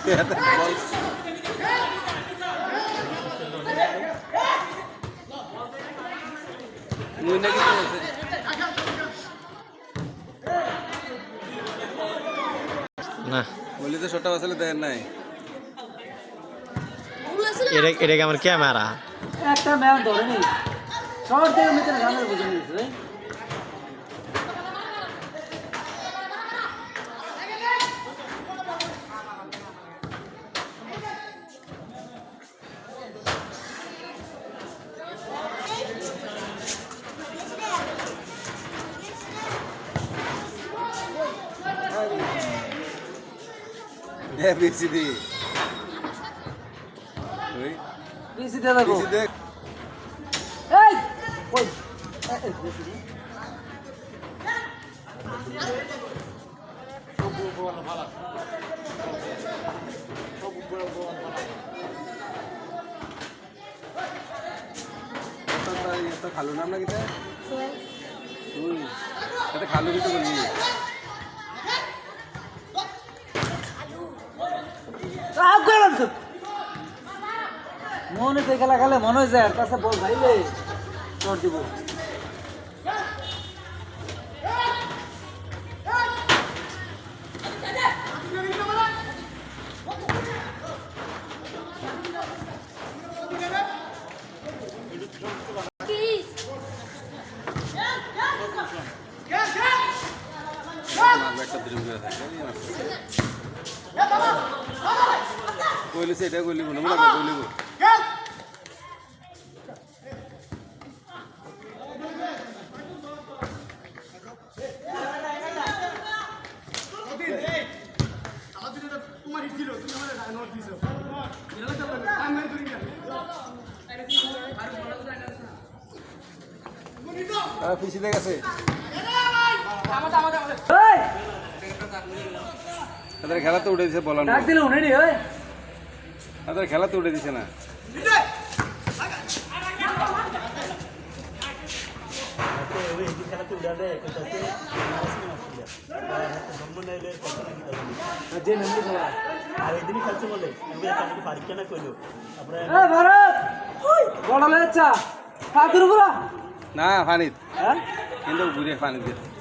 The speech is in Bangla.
না বলি তো ছোটটা আসলে দেন নাই এটা কি আমার ক্যামেরা একটা ম্যাম ধরে নি শর্ট থেকে মিটার গানের বুঝে নিয়েছে ভাই বিসিডি বিসি দে দেখো বিসিডি এই ওই বিসি এটা খালু নাম না কিতা তুই এটা খালু কিন্তু বলবি মনে থেকে লাগালে মনে হয় যায় কাছে বল ভাইলে চড় দিব একটা দ্রিম করে থাকে কইলে সেটা কইলি মনে মনে কইলি পিছিয়ে দিয়ে গেছে তাদের খেলা তো উঠে দিছে বলার ডাক দিলে উনি রে ওই তাদের খেলা তো উঠে দিছে না ভারত বড় লেচা ঠাকুর পুরা না পানি হ্যাঁ কিন্তু ঘুরে পানি দিয়ে